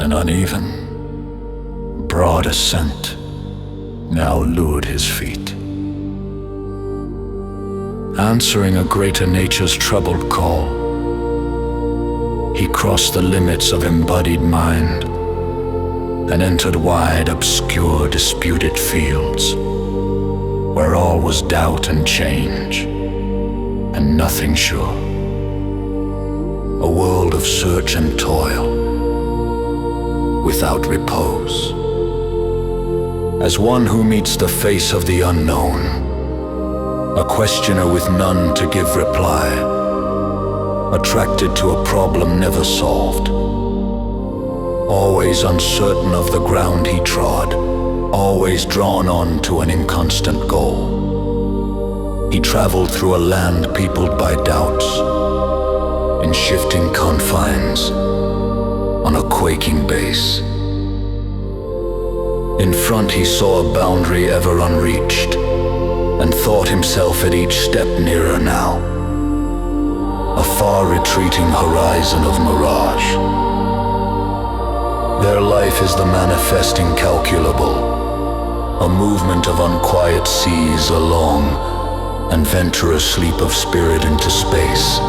An uneven, broad ascent now lured his feet. Answering a greater nature's troubled call, he crossed the limits of embodied mind and entered wide, obscure, disputed fields where all was doubt and change and nothing sure. A world of search and toil without repose. As one who meets the face of the unknown, a questioner with none to give reply, attracted to a problem never solved, always uncertain of the ground he trod, always drawn on to an inconstant goal. He traveled through a land peopled by doubts, in shifting confines, on a quaking base. In front he saw a boundary ever unreached, and thought himself at each step nearer now. A far retreating horizon of mirage. Their life is the manifest incalculable, a movement of unquiet seas along, and venturous sleep of spirit into space,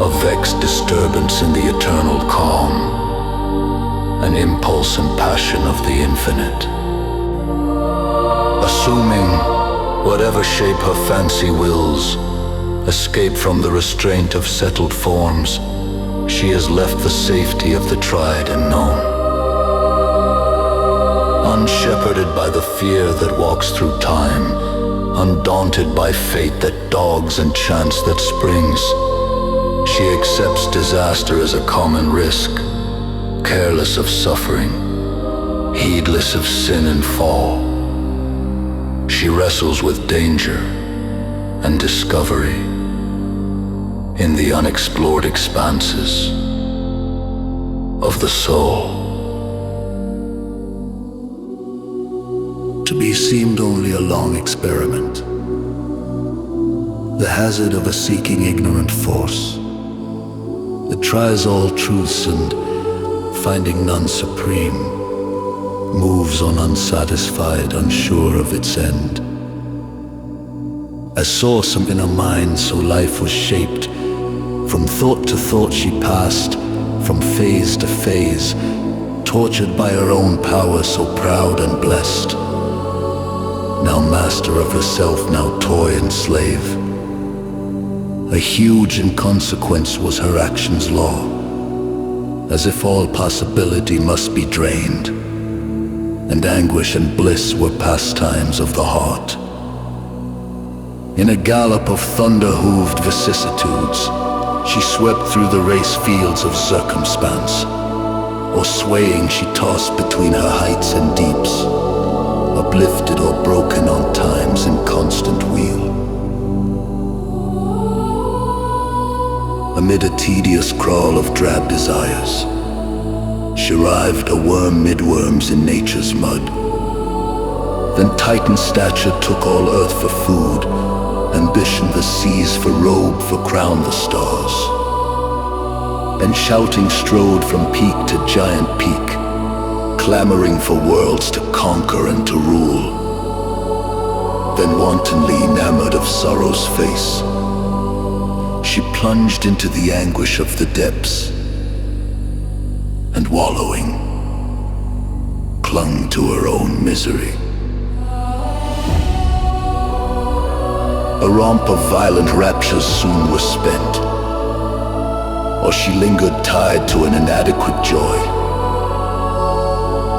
a vexed disturbance in the eternal calm, an impulse and passion of the infinite. Assuming whatever shape her fancy wills, escape from the restraint of settled forms, she has left the safety of the tried and known. Unshepherded by the fear that walks through time, undaunted by fate that dogs and chance that springs, she accepts disaster as a common risk, careless of suffering, heedless of sin and fall. She wrestles with danger and discovery in the unexplored expanses of the soul. To be seemed only a long experiment, the hazard of a seeking ignorant force that tries all truths and, finding none supreme, moves on unsatisfied, unsure of its end. As saw some in a mind, so life was shaped. From thought to thought she passed, from phase to phase, tortured by her own power, so proud and blessed. Now master of herself, now toy and slave. A huge inconsequence was her action's law, as if all possibility must be drained, and anguish and bliss were pastimes of the heart. In a gallop of thunder-hooved vicissitudes, she swept through the race fields of circumstance, or swaying she tossed between her heights and deeps, uplifted or broken on time's inconstant wheel. Amid a tedious crawl of drab desires, she arrived a worm mid worms in nature's mud. Then Titan stature took all earth for food, ambition the seas for robe, for crown the stars. And shouting strode from peak to giant peak, clamoring for worlds to conquer and to rule. Then wantonly enamored of sorrow's face, she plunged into the anguish of the depths, and wallowing, clung to her own misery. A romp of violent raptures soon was spent, or she lingered tied to an inadequate joy,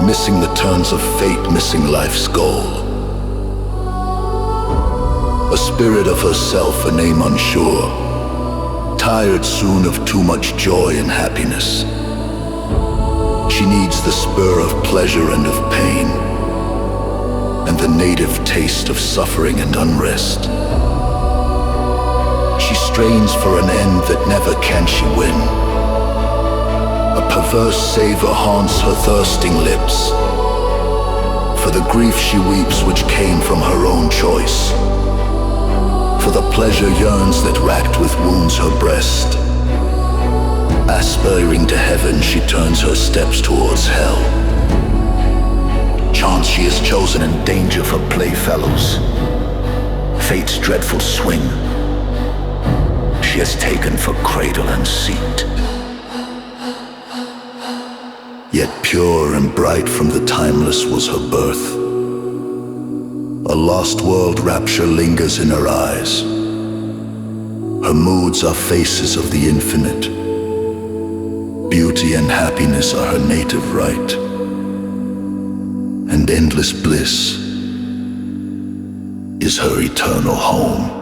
missing the turns of fate, missing life's goal. A spirit of herself, a name unsure, tired soon of too much joy and happiness. She needs the spur of pleasure and of pain, and the native taste of suffering and unrest. She strains for an end that never can she win. A perverse savor haunts her thirsting lips, for the grief she weeps which came from her own choice, for the pleasure yearns that racked with wounds her breast. Asp Aspiring to heaven, she turns her steps towards hell. Chance she is chosen in danger for playfellows. Fate's dreadful swing she has taken for cradle and seat. Yet pure and bright from the timeless was her birth. A lost world rapture lingers in her eyes. Her moods are faces of the infinite. Beauty and happiness are her native right. And endless bliss is her eternal home.